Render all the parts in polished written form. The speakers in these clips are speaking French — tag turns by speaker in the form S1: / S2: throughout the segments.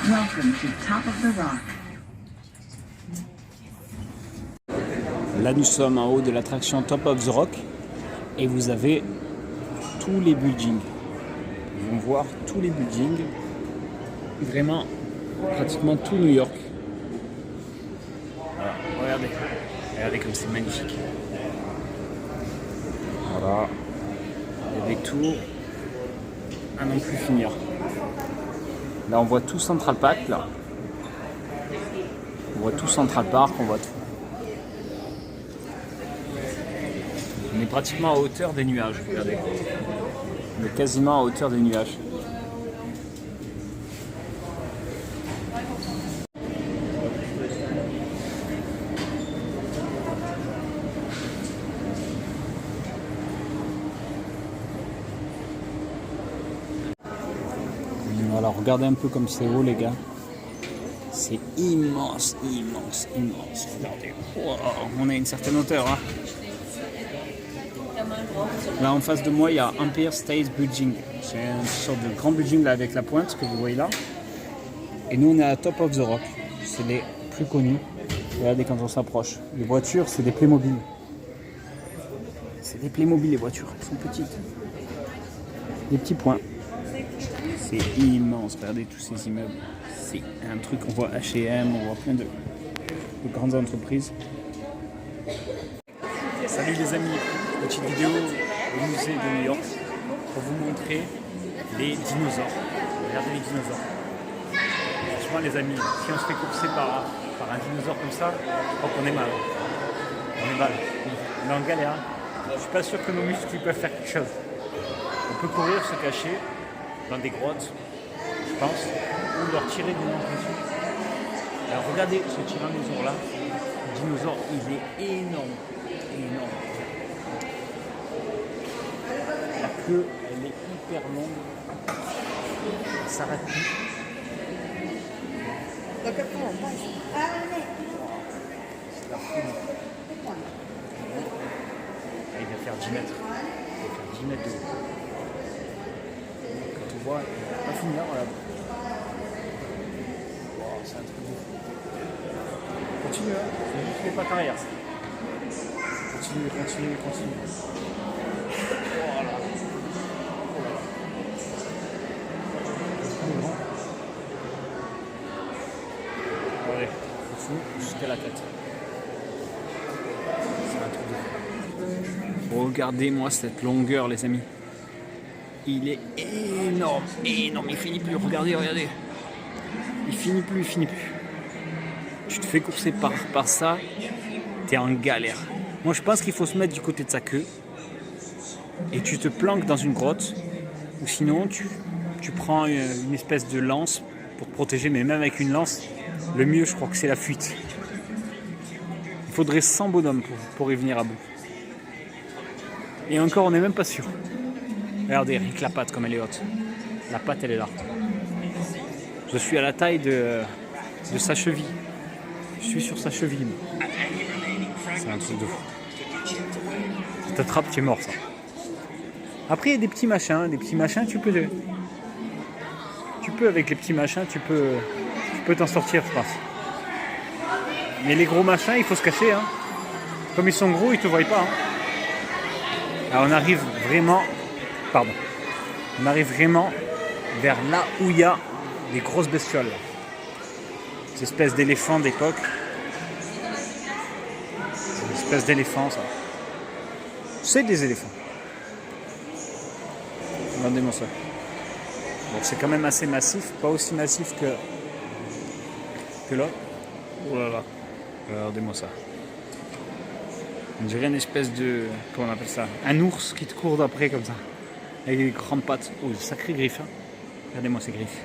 S1: Welcome to Top of the Rock.
S2: Là, nous sommes en haut de l'attraction Top of the Rock et vous avez tous les buildings. Ils vont voir tous les buildings, vraiment pratiquement tout New York. Voilà, regardez comme c'est magnifique. Voilà, il y a des tours à non plus finir. Là, on voit tout Central Park, là. On voit tout Central Park, on voit tout. On est pratiquement à hauteur des nuages, regardez. On est quasiment à hauteur des nuages. Alors regardez un peu comme c'est haut les gars. C'est immense, immense, immense. Regardez. Wow, on a une certaine hauteur. Hein. Là en face de moi il y a Empire State Building. C'est une sorte de grand building là avec la pointe que vous voyez là. Et nous on est à Top of the Rock. C'est les plus connus. Regardez quand on s'approche. Les voitures c'est des Playmobil. C'est des Playmobil les voitures. Elles sont petites. Des petits points. C'est immense, regardez tous ces immeubles. C'est un truc, on voit H&M, on voit plein de grandes entreprises. Salut les amis, petite vidéo au musée de New York pour vous montrer les dinosaures. Regardez les dinosaures. Franchement les amis, si on se fait courser par un dinosaure comme ça, je crois qu'on est mal. On est mal, on est en galère. Je suis pas sûr que nos muscles peuvent faire quelque chose. On peut courir, se cacher dans des grottes, je pense, ou leur tirer des impressions. Alors regardez ce tyrannosaure là, le dinosaure il est énorme, énorme. La queue elle est hyper longue, elle s'arrête plus. C'est la foule. Il va faire 10 mètres, il va faire 10 mètres de haut. On voit, il va pas finir, voilà. Wow, c'est un truc de fou. Continue, hein. C'est juste les pattes arrière. Continue. Voilà. Allez, c'est fou, jusqu'à la tête. C'est un truc de fou. Regardez-moi cette longueur, les amis. Il est énorme, il finit plus, regardez. Il finit plus. Tu te fais courser par ça, t'es en galère. Moi je pense qu'il faut se mettre du côté de sa queue et tu te planques dans une grotte ou sinon tu prends une espèce de lance pour te protéger, mais même avec une lance, le mieux je crois que c'est la fuite. Il faudrait 100 bonhommes pour y venir à bout. Et encore on n'est même pas sûr. Regardez, rien que la patte comme elle est haute. La patte elle est là. Je suis à la taille de sa cheville. Je suis sur sa cheville. C'est un truc de fou. Tu t'attrapes, tu es mort ça. Après il y a des petits machins, tu peux avec les petits machins, tu peux t'en sortir je pense. Mais les gros machins, il faut se cacher. Hein. Comme ils sont gros, ils te voient pas. Hein. Alors on arrive vraiment vers là où il y a des grosses bestioles. Ces espèces d'éléphants d'époque. C'est une espèce d'éléphant ça. C'est des éléphants. Regardez-moi ça. Donc c'est quand même assez massif, pas aussi massif que là. Oh là là. Regardez-moi ça. On dirait une espèce de... Comment on appelle ça? Un ours qui te court d'après comme ça. Avec des grandes pattes. Oh, sacré griffe. Hein. Regardez-moi ces griffes.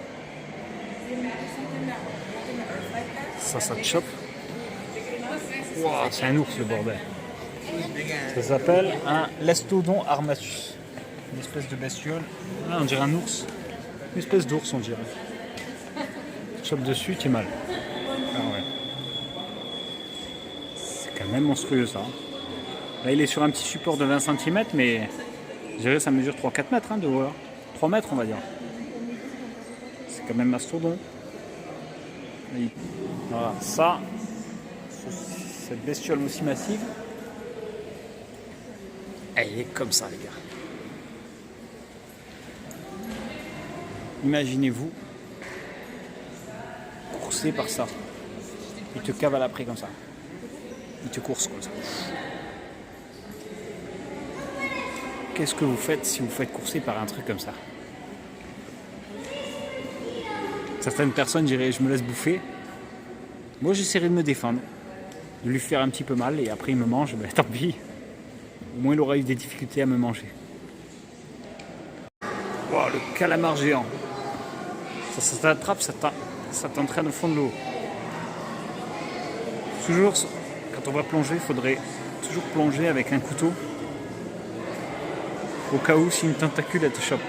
S2: Ça te chope. Wow, c'est un ours le bordel. Ça s'appelle un Lestodon armatus. Une espèce de bestiole. Là, on dirait un ours. Une espèce d'ours, on dirait. Tu chopes dessus, tu es mal. Ah ouais. C'est quand même monstrueux ça. Là, il est sur un petit support de 20 cm, mais Je dirais que ça mesure 3-4 mètres de haut. 3 mètres on va dire. C'est quand même mastodon. Voilà, ça, cette bestiole aussi massive, elle est comme ça les gars. Imaginez-vous courser par ça. Il te cavale après comme ça. Il te course comme ça. Qu'est-ce que vous faites si vous faites courser par un truc comme ça? Certaines personnes diraient je me laisse bouffer. Moi j'essaierai de me défendre, de lui faire un petit peu mal et après il me mange, ben tant pis. Au moins il aura eu des difficultés à me manger. Wow, le calamar géant. Ça t'attrape, ça t'entraîne au fond de l'eau. Toujours, quand on va plonger, il faudrait toujours plonger avec un couteau. Au cas où si une tentacule elle te chope.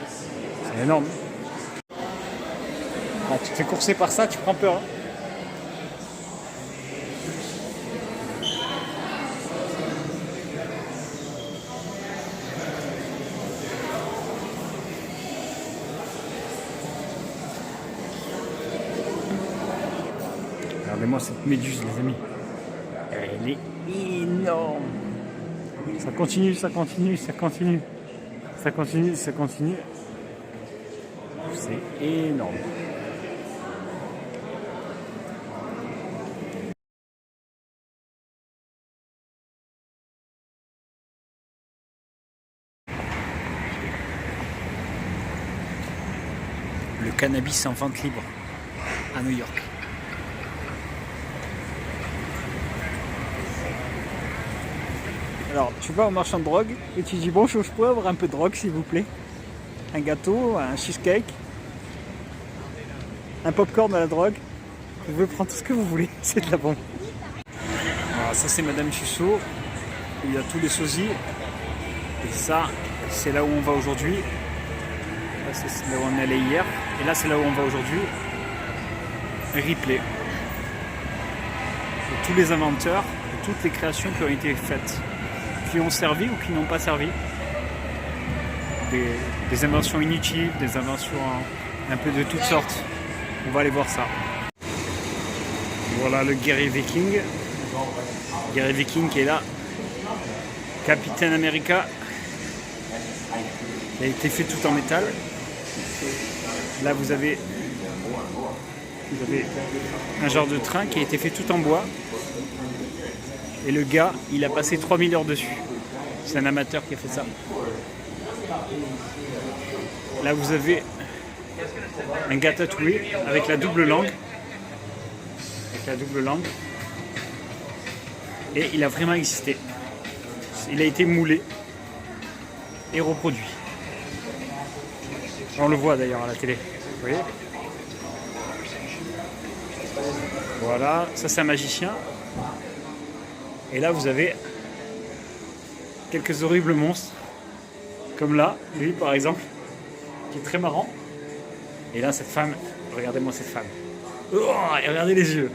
S2: C'est énorme. Quand tu te fais courser par ça, tu prends peur. Hein. Regardez-moi cette méduse, les amis. Elle est énorme. Ça continue, ça continue, ça continue. Ça continue, ça continue. C'est énorme. Le cannabis en vente libre à New York. Alors, tu vas au marchand de drogue et tu dis bonjour, je pourrais avoir un peu de drogue s'il vous plaît? Un gâteau, un cheesecake, un popcorn à la drogue. Vous pouvez prendre tout ce que vous voulez, c'est de la bombe. Alors, ça c'est Madame Chusso, il y a tous les sosies. Et ça, c'est là où on va aujourd'hui. Là, c'est là où on est allé hier. Et là, c'est là où on va aujourd'hui. Ripley. Et tous les inventeurs, et toutes les créations qui ont été faites, qui ont servi ou qui n'ont pas servi. Des inventions inutiles, des inventions un peu de toutes sortes. On va aller voir ça. Voilà le guerrier viking. Guerrier viking qui est là. Capitaine America. Il a été fait tout en métal. Là vous avez un genre de train qui a été fait tout en bois. Et le gars, il a passé 3000 heures dessus. C'est un amateur qui a fait ça. Là vous avez un gars tatoué avec la double langue. Et il a vraiment existé. Il a été moulé et reproduit. On le voit d'ailleurs à la télé. Vous voyez ? Voilà, ça c'est un magicien. Et là vous avez quelques horribles monstres. Comme là, lui par exemple, qui est très marrant. Et là cette femme, regardez-moi cette femme. Oh, et regardez les yeux.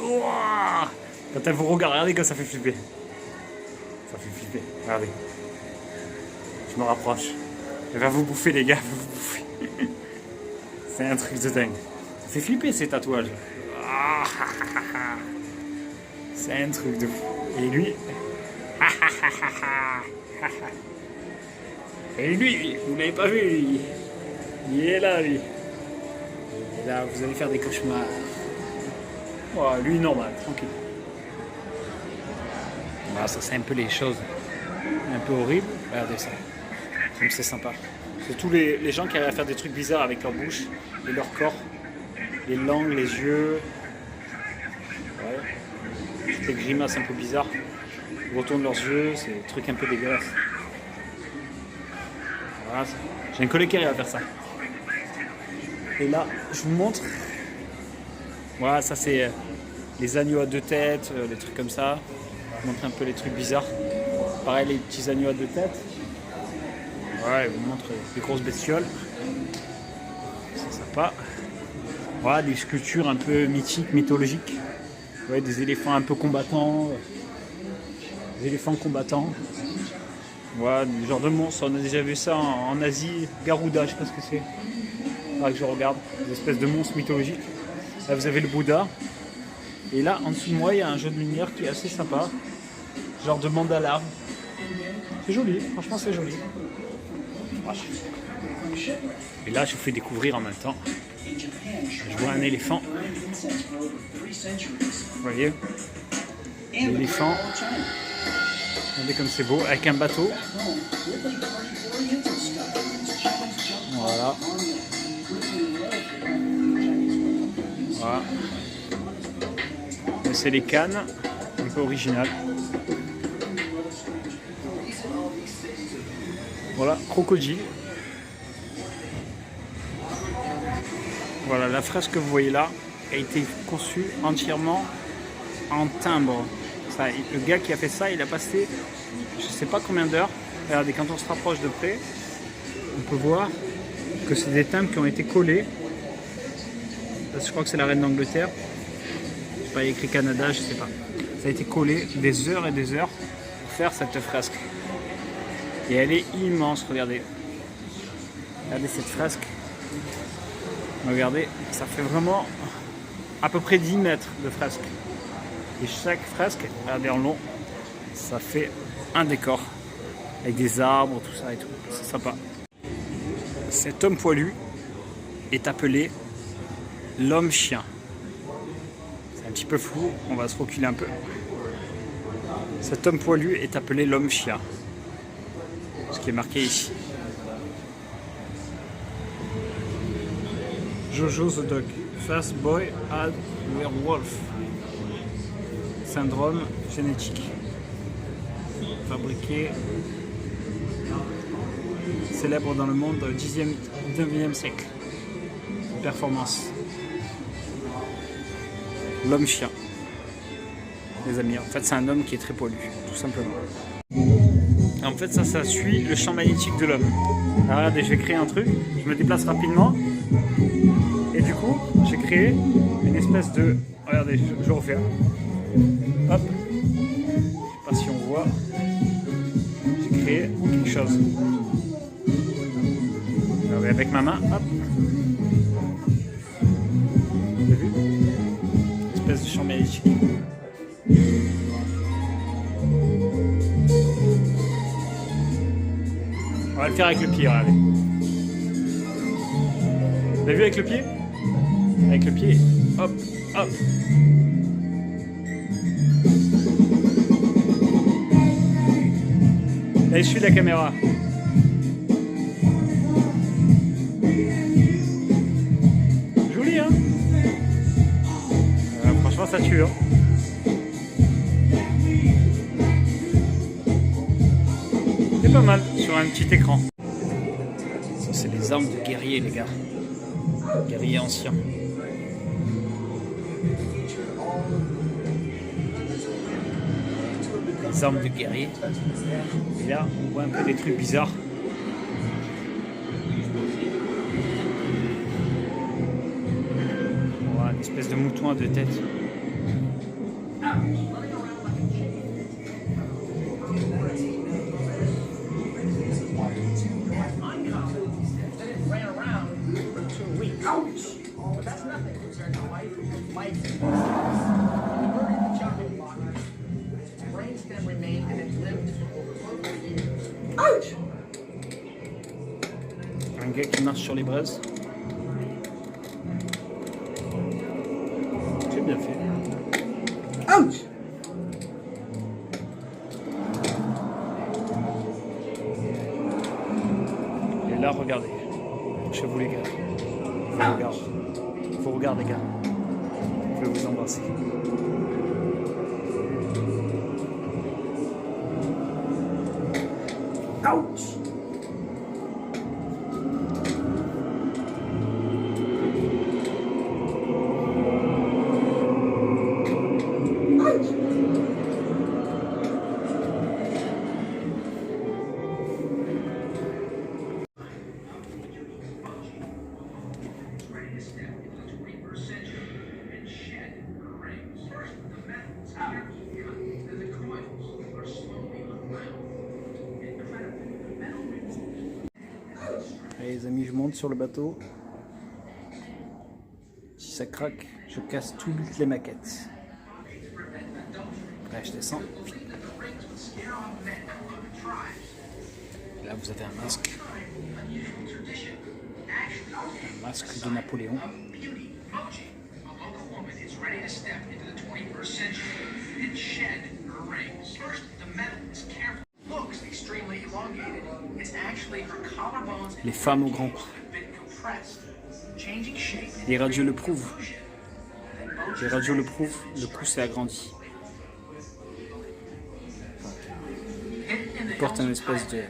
S2: Oh, quand elle vous regarde, regardez comme ça fait flipper. Ça fait flipper, regardez. Je me rapproche. Elle va vous bouffer les gars, elle va vous bouffer. C'est un truc de dingue. Ça fait flipper ces tatouages. C'est un truc de fou. Et lui... Et lui, vous l'avez pas vu lui. Il est là lui. Et là, vous allez faire des cauchemars. Oh, lui normal, tranquille. Voilà, ça c'est un peu les choses un peu horribles. Regardez ça. Comme c'est sympa. C'est tous les gens qui arrivent à faire des trucs bizarres avec leur bouche et leur corps. Les langues, les yeux. Ouais. Toutes les grimaces un peu bizarres. Ils retournent leurs yeux, c'est des trucs un peu dégueulasses. Voilà. J'ai un collègue qui arrive à faire ça. Et là, je vous montre. Voilà, ça c'est les agneaux à deux têtes, les trucs comme ça. Je vous montre un peu les trucs bizarres. Pareil, les petits agneaux à deux têtes. Voilà, je vous montre les grosses bestioles. C'est sympa. Voilà, des sculptures un peu mythiques, mythologiques. Ouais, des éléphants un peu combattants. Des éléphants combattants. Voilà, du genre de monstre. On a déjà vu ça en Asie. Garuda, je sais pas ce que c'est. Faudra que je regarde. Des espèces de monstres mythologiques. Là, vous avez le Bouddha. Et là, en dessous de moi, il y a un jeu de lumière qui est assez sympa. Genre de mandala. C'est joli, franchement, c'est joli. Voilà. Et là, je vous fais découvrir en même temps. Je vois un éléphant. Vous voyez? L'éléphant. Regardez comme c'est beau, avec un bateau. Voilà. Voilà. C'est les cannes, un peu original. Voilà, crocodile. Voilà, la fresque que vous voyez là a été conçue entièrement en timbre. Ça, le gars qui a fait ça, il a passé je sais pas combien d'heures. Regardez, quand on se rapproche de près, on peut voir que c'est des timbres qui ont été collés. Là, je crois que c'est la reine d'Angleterre. Je sais pas, il y a écrit Canada, je sais pas. Ça a été collé des heures et des heures pour faire cette fresque. Et elle est immense, regardez. Regardez cette fresque. Regardez, ça fait vraiment à peu près 10 mètres de fresque. Et chaque fresque, regardez en long, ça fait un décor. Avec des arbres, tout ça et tout. C'est sympa. Cet homme poilu est appelé l'homme-chien. C'est un petit peu flou, on va se reculer un peu. Cet homme poilu est appelé l'homme-chien. Ce qui est marqué ici. Jojo the dog. First boy had werewolf. Syndrome génétique. Fabriqué. Célèbre dans le monde au 10e, 9e siècle. Performance. L'homme-chien. Les amis, en fait, c'est un homme qui est très poilu, tout simplement. En fait, ça suit le champ magnétique de l'homme. Alors, regardez, je vais créer un truc, je me déplace rapidement, et du coup, j'ai créé une espèce de... Regardez, je refais. Hop. Je sais pas si on voit. J'ai créé quelque chose. Alors, avec ma main, hop. Vous avez vu? Une espèce de champ magnétique. On va le faire avec le pied, regardez. Vous avez vu avec le pied? Avec le pied, hop, hop. Là, je suis la caméra. Joli, hein? Franchement, ça tue, hein? C'est pas mal sur un petit écran. Ça, c'est les armes de guerrier, les gars. Guerrier ancien. Les armes de guerrier. Et là, on voit un peu des trucs bizarres. On voit une espèce de mouton à deux têtes. Un gars qui marche sur les braises. C'est bien fait. Ouch! Et là, regardez. Chez vous les gars. Faut regarder les gars. Je vais vous embrasser. Ouch! monte sur le bateau. Si ça craque, je casse toutes les maquettes. Là, je descends. Là, vous avez un masque. Un masque de Napoléon. Les femmes au grand cou. Les radios le prouvent. Les radios le prouvent, le cou s'est agrandi. Ils portent une espèce de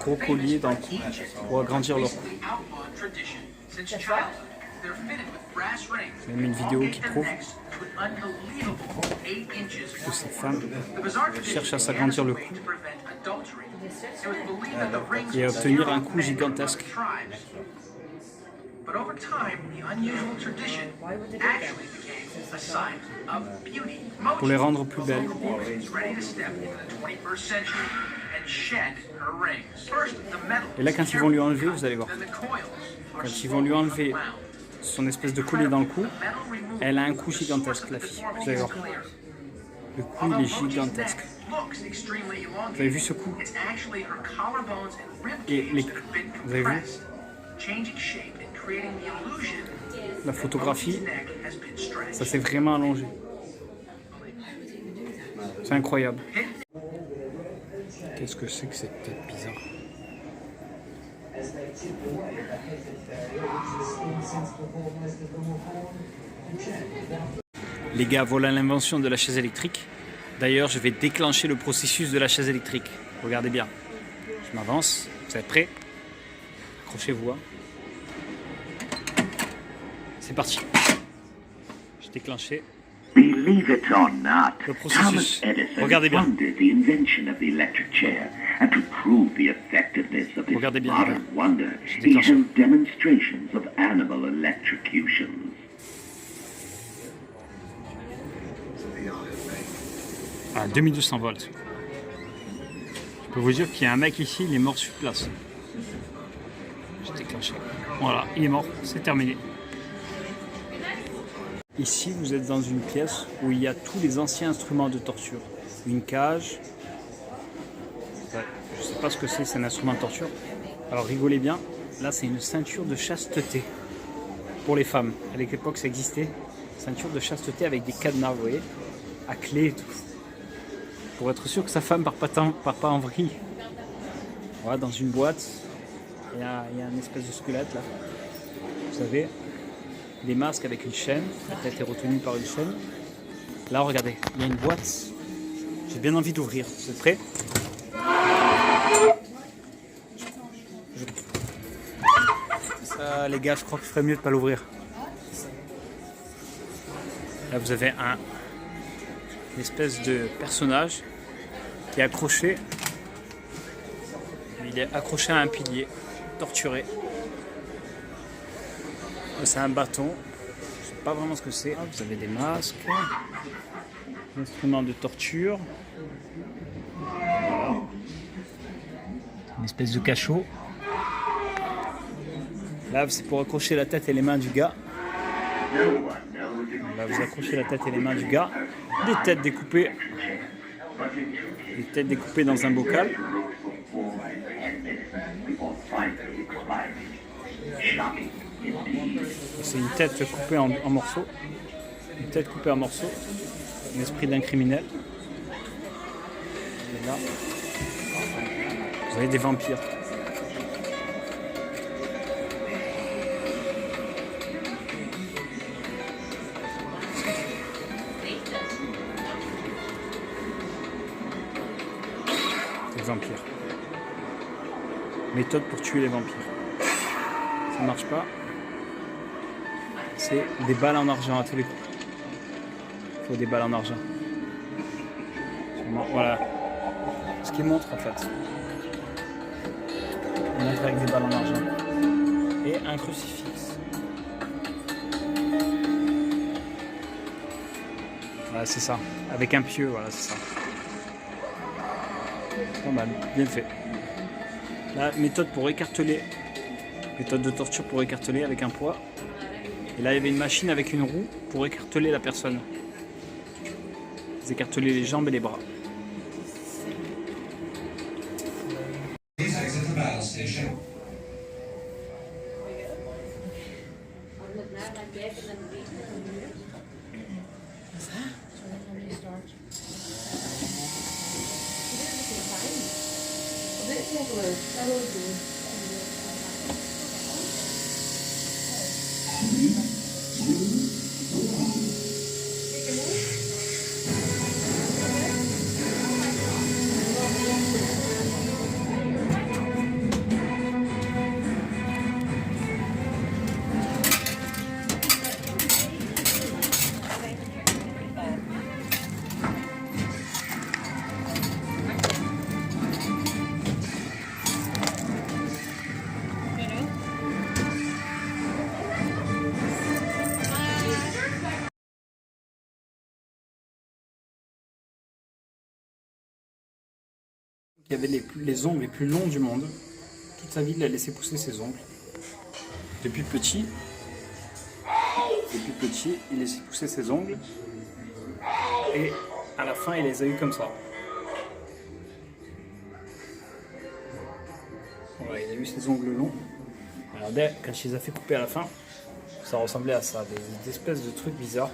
S2: gros collier dans le cou pour agrandir leur cou. Il y a même une vidéo qui prouve que ces femmes cherchent à s'agrandir le cou et à obtenir un cou gigantesque. Pour les rendre plus belles. Et là, quand ils vont lui enlever, vous allez voir, quand ils vont lui enlever son espèce de collier dans le cou, elle a un cou gigantesque, la fille. Vous allez voir. Le cou, il est gigantesque. Vous avez vu ce cou? Et les... Vous avez vu? La photographie, ça s'est vraiment allongé. C'est incroyable. Qu'est-ce que c'est que cette tête bizarre? Les gars, voilà l'invention de la chaise électrique. D'ailleurs, je vais déclencher le processus de la chaise électrique. Regardez bien. Je m'avance. Vous êtes prêts? Accrochez-vous. Hein. C'est parti. J'ai déclenché.
S1: Believe it or not,
S2: Le processus.
S1: Thomas Edison
S2: Regardez bien.
S1: funded the invention of the electric chair, and to prove the effectiveness of this
S2: Regardez bien,
S1: modern wonder, he
S2: déclenché.
S1: held demonstrations of animal electrocutions.
S2: À 2200 volts. Je peux vous dire qu'il y a un mec ici, il est mort sur place. J'ai déclenché. Voilà, il est mort, c'est terminé. Ici, vous êtes dans une pièce où il y a tous les anciens instruments de torture. Une cage. Ouais, je ne sais pas ce que c'est un instrument de torture. Alors rigolez bien, là c'est une ceinture de chasteté pour les femmes. À l'époque ça existait. Ceinture de chasteté avec des cadenas, vous voyez, à clé et tout. Pour être sûr que sa femme part pas en vrille. Voilà, dans une boîte, il y a un espèce de squelette là. Vous savez, des masques avec une chaîne, la tête est retenue par une chaîne. Là, regardez, il y a une boîte. J'ai bien envie d'ouvrir. Vous êtes prêts? Ça, les gars, je crois que je ferais mieux de ne pas l'ouvrir. Là, vous avez une espèce de personnage qui est accroché. Il est accroché à un pilier, torturé. C'est un bâton. Je ne sais pas vraiment ce que c'est. Vous avez des masques, instruments de torture. Voilà. Une espèce de cachot. Là, c'est pour accrocher la tête et les mains du gars. Là, vous accrochez la tête et les mains du gars. Des têtes découpées. Des têtes découpées dans un bocal. C'est une tête coupée en morceaux. Une tête coupée en morceaux. L'esprit d'un criminel. Et là, vous avez des vampires. Des vampires. Méthode pour tuer les vampires. Ça marche pas. C'est des balles en argent à tous les coups. Il faut des balles en argent. Voilà. Ce qui montre en fait. On entre avec des balles en argent. Et un crucifix. Voilà, c'est ça. Avec un pieu, voilà, c'est ça. Pas mal, bien fait. La méthode pour écarteler, méthode de torture pour écarteler avec un poids. Et là, il y avait une machine avec une roue pour écarteler la personne. Ils écartelaient les jambes et les bras. Il y avait les ongles les plus longs du monde. Toute sa vie, il a laissé pousser ses ongles. Depuis petit, il laissait pousser ses ongles. Et à la fin, il les a eu comme ça. Voilà, il a eu ses ongles longs. Regardez, quand il les a fait couper à la fin, ça ressemblait à ça, des espèces de trucs bizarres.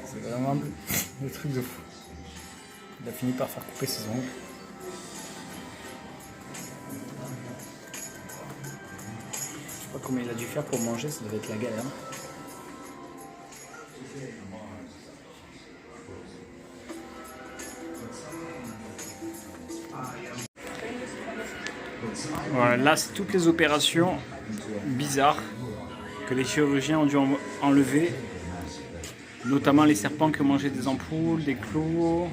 S2: C'est vraiment des trucs de fou. Il a fini par faire couper ses ongles. Je sais pas combien il a dû faire pour manger, ça devait être la galère. Voilà, là c'est toutes les opérations bizarres que les chirurgiens ont dû enlever, notamment les serpents qui ont mangé des ampoules, des clous,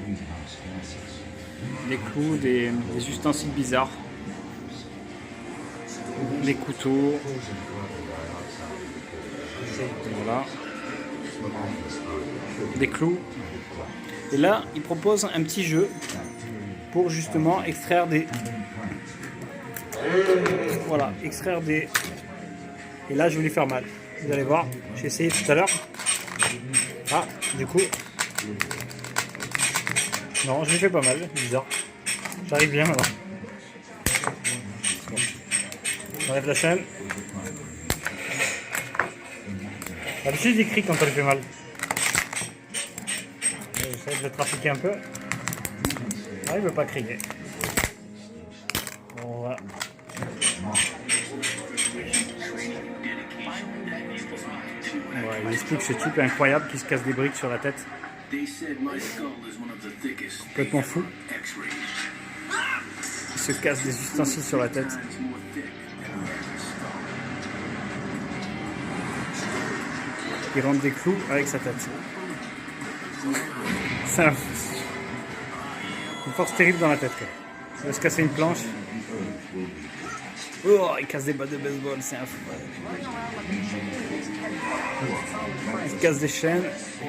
S2: des ustensiles bizarres, des couteaux, voilà, des clous. Et là, ils proposent un petit jeu pour justement extraire des... Voilà, extraire des... Et là, je vais lui faire mal. Vous allez voir, j'ai essayé tout à l'heure. Ah, du coup... Non, je lui fais pas mal, bizarre. J'arrive bien maintenant. J'enlève la chaîne. D'habitude, il crie quand on lui fait mal. J'essaie de le trafiquer un peu. Ah, il veut pas crier. Bon, voilà. Ouais, il explique ce type incroyable qui se casse des briques sur la tête. Complètement fou. Il se casse des ustensiles sur la tête. Il rentre des clous avec sa tête. C'est une force terrible dans la tête. Quoi. Il va se casser une planche. Oh, il casse des battes de baseball, c'est un fou. Il se casse des chaînes,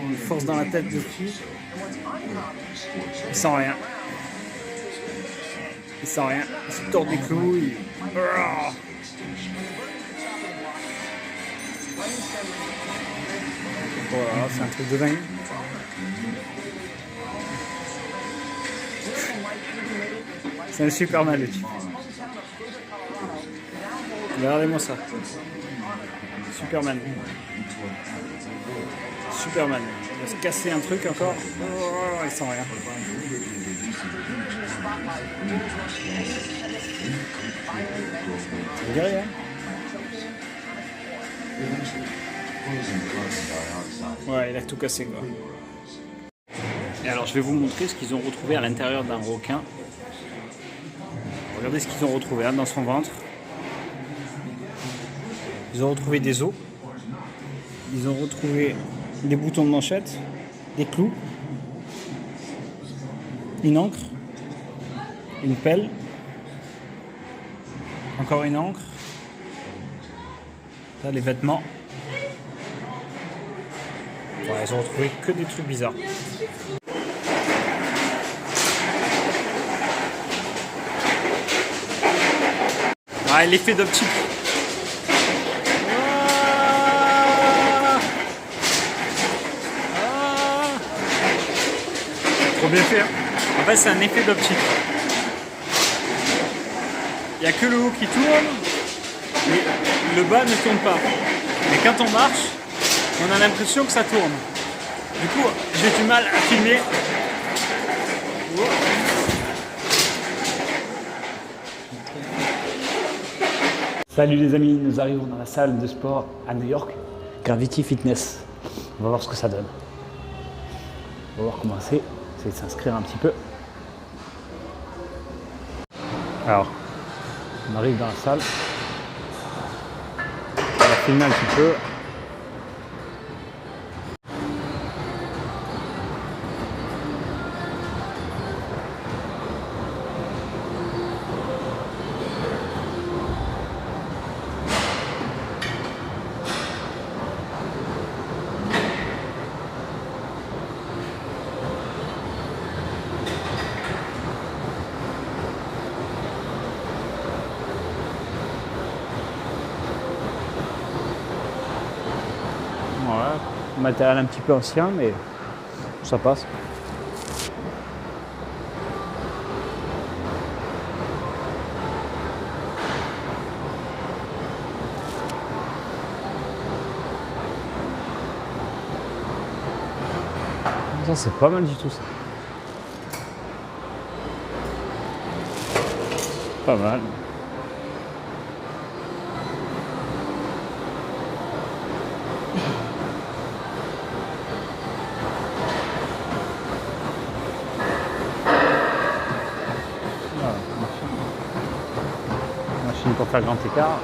S2: une force dans la tête de fou. Il sent rien. Il sent rien. Il se tord des clous. Voilà, c'est un truc de dingue. C'est un Superman le type. Regardez-moi ça. Superman. Superman. Il va se casser un truc encore. Oh, il sent rien. C'est guéri, hein? Ouais, il a tout cassé quoi. Et alors je vais vous montrer ce qu'ils ont retrouvé à l'intérieur d'un requin. Regardez ce qu'ils ont retrouvé hein, dans son ventre. Ils ont retrouvé des os. Ils ont retrouvé des boutons de manchette, des clous, une encre, une pelle, encore une encre, là les vêtements. Ouais, ils ont retrouvé que des trucs bizarres. Ah, l'effet d'optique. Trop bien fait. Hein. En fait, c'est un effet d'optique. Il n'y a que le haut qui tourne, mais le bas ne tourne pas. Mais quand on marche, on a l'impression que ça tourne. Du coup, j'ai du mal à filmer. Salut les amis, nous arrivons dans la salle de sport à New York, Gravity Fitness. On va voir ce que ça donne. On va voir comment c'est, essayer de s'inscrire un petit peu. Alors, on arrive dans la salle. On va filmer un petit peu. Voilà, matériel un petit peu ancien, mais ça passe. Ça, c'est pas mal du tout, ça. Pas mal. Machine pour faire grand écart.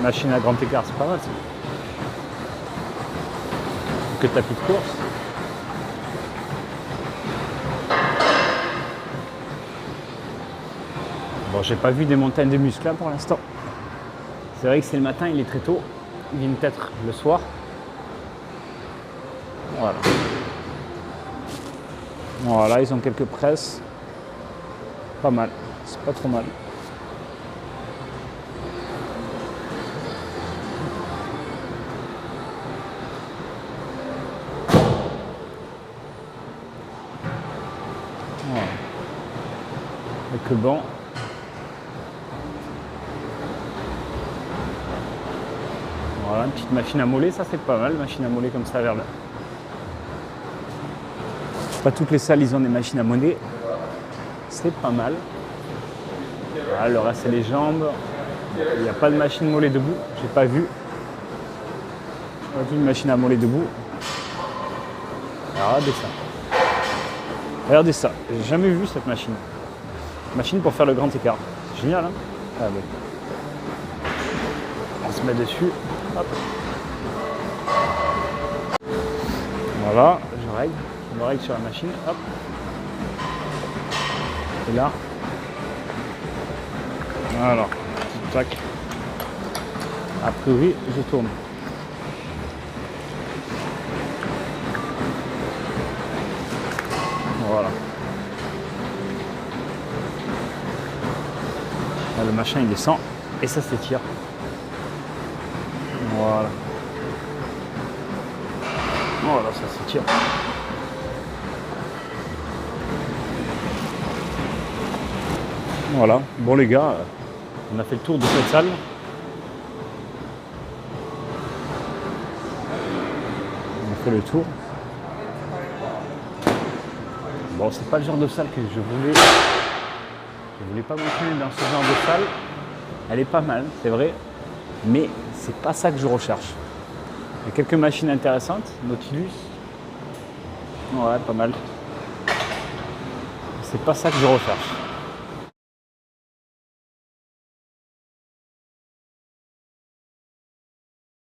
S2: Machine à grand écart, c'est pas mal ça. Que tapis de course. Bon, j'ai pas vu des montagnes de muscles là pour l'instant. C'est vrai que c'est le matin, il est très tôt. Il vient peut-être le soir. Voilà. Voilà, ils ont quelques presses. Pas mal, c'est pas trop mal. Voilà. Avec le banc. Voilà, une petite machine à moller, ça c'est pas mal, machine à moller comme ça vers là. Pas toutes les salles ils ont des machines à moller. C'est pas mal. Voilà, le reste c'est les jambes. Il n'y a pas de machine mollée debout, j'ai pas vu. J'ai pas vu une machine à moller debout. Alors, regardez ça. Regardez ça, j'ai jamais vu cette machine. Machine pour faire le grand écart. C'est génial, hein? Ah, bon. On se met dessus. Hop. Voilà, je me règle sur la machine. Hop. Et là. Voilà. Tac. A priori, je tourne. Voilà. Là, le machin il descend et ça s'étire. Voilà. Voilà, ça s'étire. Voilà. Bon les gars, on a fait le tour de cette salle. On a fait le tour. Bon, c'est pas le genre de salle que je voulais. Je voulais pas m'entraîner dans ce genre de salle. Elle est pas mal, c'est vrai. Mais c'est pas ça que je recherche. Il y a quelques machines intéressantes. Nautilus. Ouais, pas mal. C'est pas ça que je recherche.